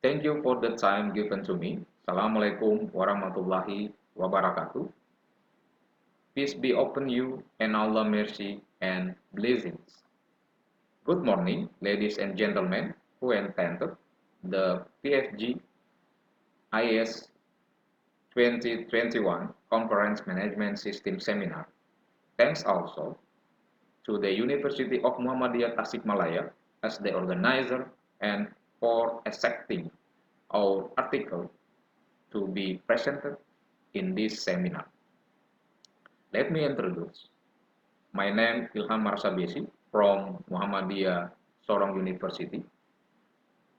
Thank you for the time given to me. Assalamualaikum warahmatullahi wabarakatuh. Peace be upon you and Allah mercy and blessings. Good morning, ladies and gentlemen who attended the PFG IS 2021 Conference Management System Seminar. Thanks also to the University of Muhammadiyah Tasikmalaya as the organizer and for accepting our article to be presented in this seminar. Let me introduce. My name Ilham Marsabesi from Muhammadiyah Sorong University.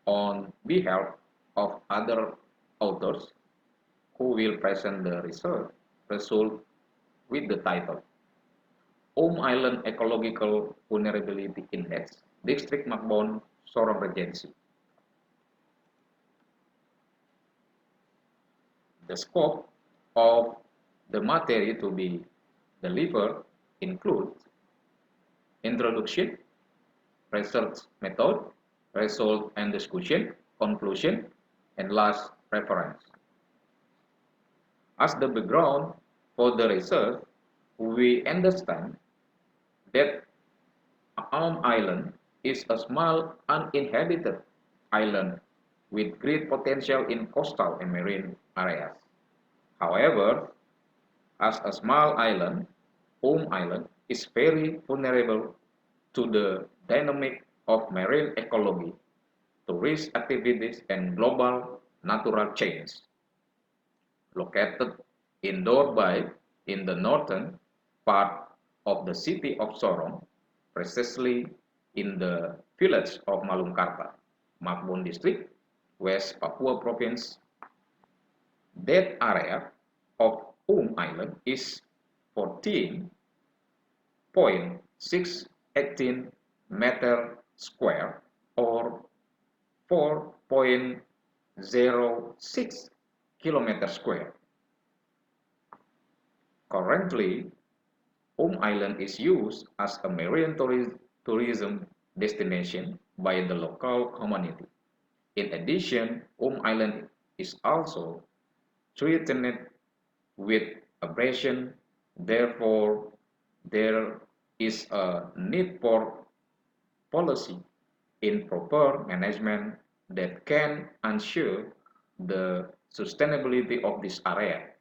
On behalf of other authors who will present the research result with the title Island Ecological Vulnerability Index, District Makbon, Sorong Regency. The scope of the material to be delivered includes introduction, research method, result and discussion, conclusion, and last reference. As the background for the research, we understand that Island is a small uninhabited island with great potential in coastal and marine areas. However, as a small island, Island is very vulnerable to the dynamic of marine ecology, tourist activities, and global natural change. Located in Dorbay in the northern part of the city of Sorong, precisely in the village of Malungkarta, Makbon District, West Papua Province. That area of Island is 14.618 meter square or 4.06 kilometer square. Currently, Island is used as a marine tourism destination by the local community. In addition, Island is also threatened with abrasion. Therefore, there is a need for policy in proper management that can ensure the sustainability of this area.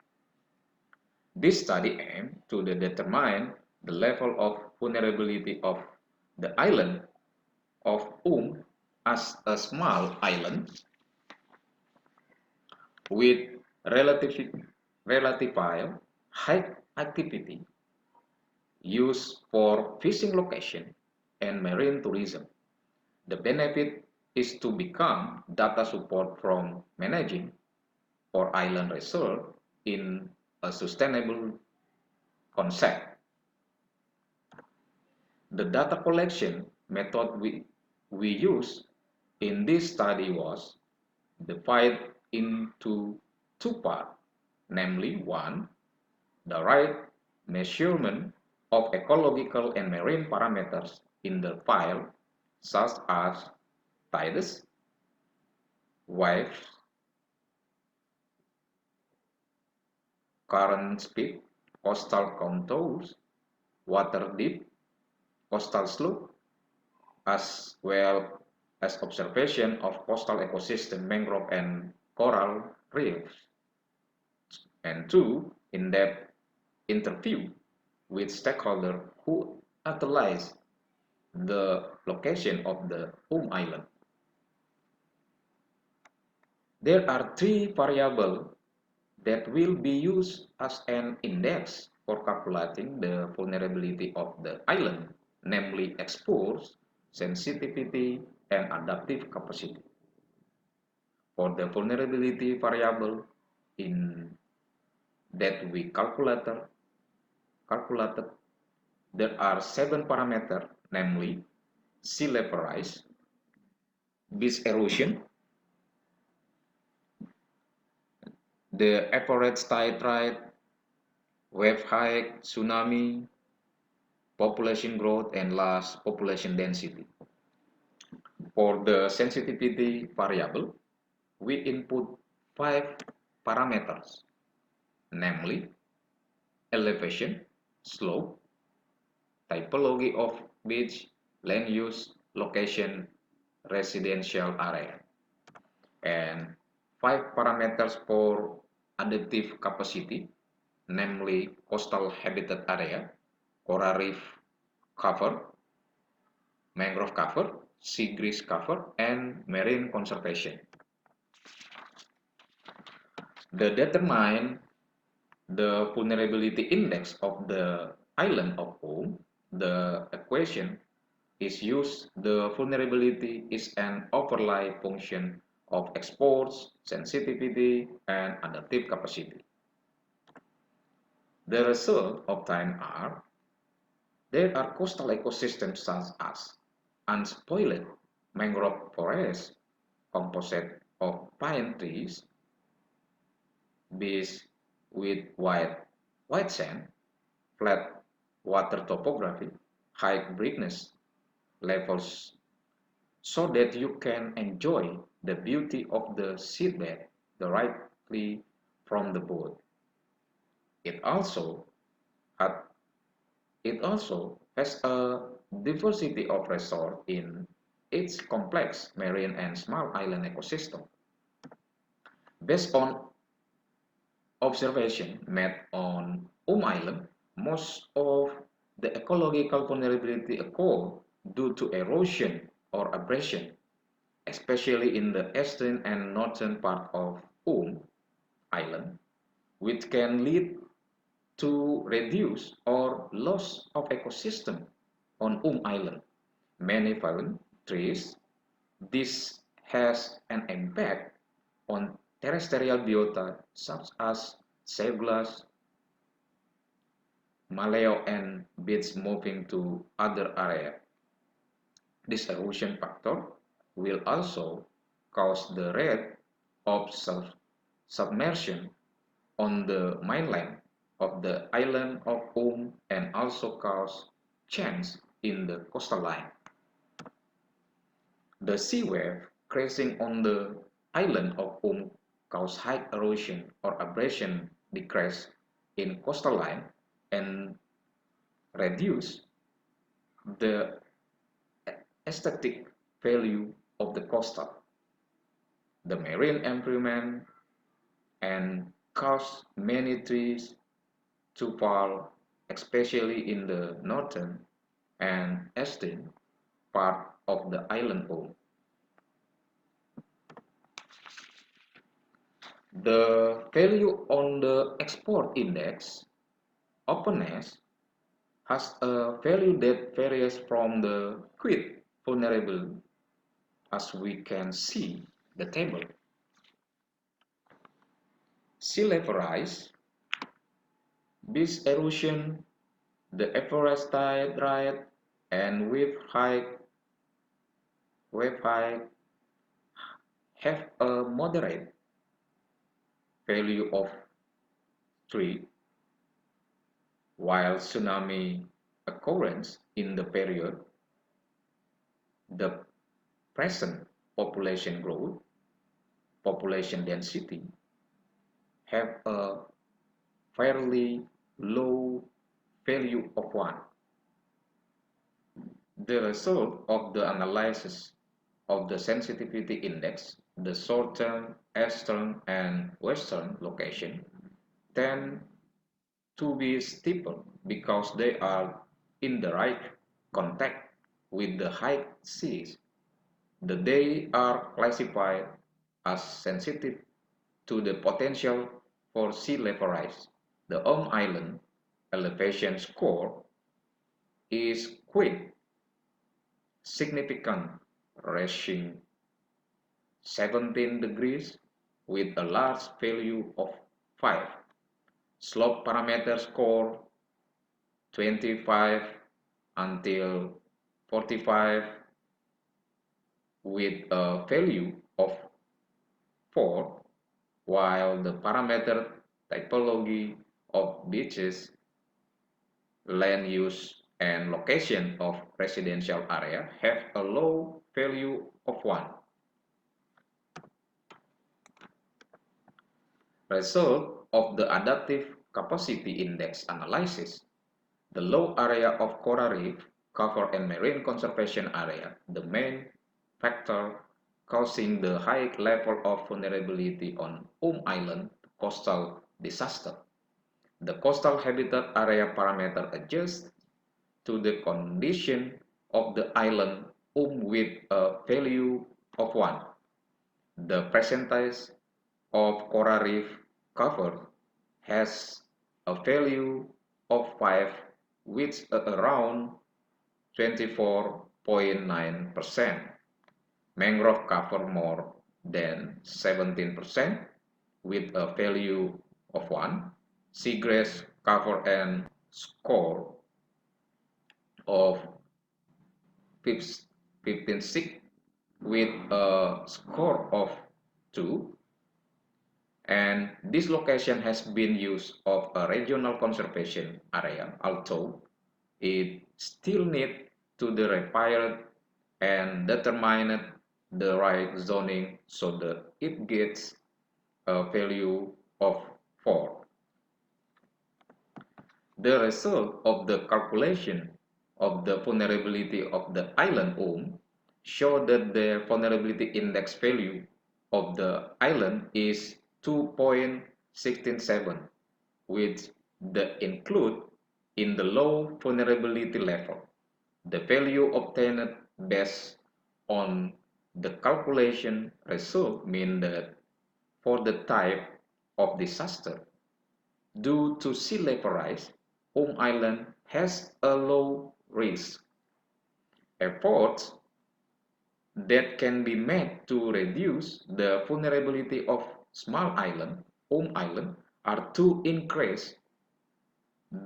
This study aimed to determine the level of vulnerability of the island of as a small island with relative high activity used for fishing location and marine tourism. The benefit is to become data support from managing or island reserve in a sustainable concept. The data collection method we used in this study was divided into two parts, namely one, the right measurement of ecological and marine parameters in the file such as tides, waves, current speed, coastal contours, water depth, coastal slope, as well as observation of coastal ecosystem, mangrove and coral reefs. And two, in-depth interview with stakeholders who analyze the location of the Island. There are three variables that will be used as an index for calculating the vulnerability of the island, namely exposure, sensitivity, and adaptive capacity. For the vulnerability variable in that we calculated, there are 7 parameters, namely sea level rise, beach erosion, the average tide rate, wave height, tsunami, population growth, and last, population density. For the sensitivity variable, we input 5 parameters, namely elevation, slope, typology of beach, land use, location, residential area, and 5 parameters for adaptive capacity, namely coastal habitat area, coral reef cover, mangrove cover, sea grass cover, and marine conservation. The determine the vulnerability index of the island of home. The equation is used. The vulnerability is an overlay function of exports, sensitivity, and adaptive capacity. The result obtained are there are coastal ecosystems such as unspoiled mangrove forests composite of pine trees, beach with white sand, flat water topography, high brightness levels so that you can enjoy the beauty of the seabed directly from the boat. It also had It also has a diversity of resources in its complex marine and small island ecosystem. Based on observation made on Island, most of the ecological vulnerability occur due to erosion or abrasion, especially in the eastern and northern part of Island, which can lead to reduce or loss of ecosystem on Island. Many fallen trees. This has an impact on terrestrial biota such as sagebrush, maleo, and birds moving to other areas. This erosion factor will also cause the rate of submersion on the mainland of the island of and also cause change in the coastal line. The sea wave crashing on the island of cause high erosion or abrasion decrease in coastal line and reduce the aesthetic value of the coastal, the marine environment, and cause many trees to fall, especially in the northern and eastern part of the island home. The value on the export index, openness, has a value that varies from the quite vulnerable as we can see the table. Sea level rise, beach erosion, the average tide rate, and wave height have a moderate value of 3, while tsunami occurrence in the period, the present population growth, population density have a fairly low value of 1. The result of the analysis of the sensitivity index, the short-term, eastern, and western location tend to be steeper because they are in direct contact with the high seas. They are classified as sensitive to the potential for sea level rise. The Island elevation score is quite significant, reaching 17 degrees with a large value of 5. Slope parameter score 25 until 45 with a value of 4, while the parameter typology of beaches, land use, and location of residential area have a low value of 1. Result of the Adaptive Capacity Index analysis. The low area of coral reef cover and marine conservation area, the main factor causing the high level of vulnerability on Island coastal disaster. The coastal habitat area parameter adjusts to the condition of the island with a value of 1. The percentage of coral reef covered has a value of 5, which around 24.9%. Mangrove cover more than 17% with a value of 1. Seagrass cover and score of 15.6 with a score of 2, and this location has been used of a regional conservation area, although it still need to be repaired and determined the right zoning so that it gets a value of 4. The result of the calculation of the vulnerability of the island show that the vulnerability index value of the island is 2.167, which the include in the low vulnerability level. The value obtained based on the calculation result mean that for the type of disaster due to sea level rise, Island has a low risk. Efforts that can be made to reduce the vulnerability of small island, Island, are to increase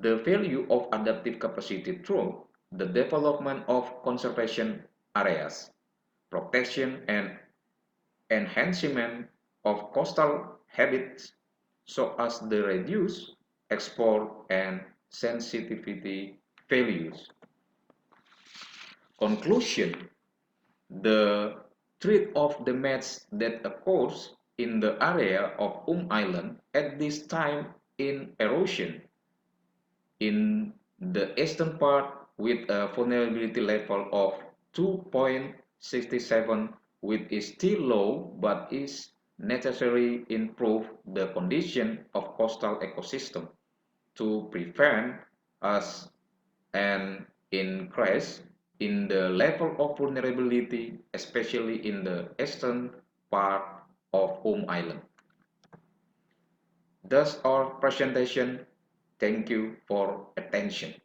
the value of adaptive capacity through the development of conservation areas, protection and enhancement of coastal habitats so as the reduce export and sensitivity values. Conclusion: the threat of damage that occurs in the area of Island at this time in erosion in the eastern part with a vulnerability level of 2.67, which is still low but is necessary improve the condition of coastal ecosystem to prevent us an increase in the level of vulnerability, especially in the eastern part of Island. Thus our presentation. Thank you for attention.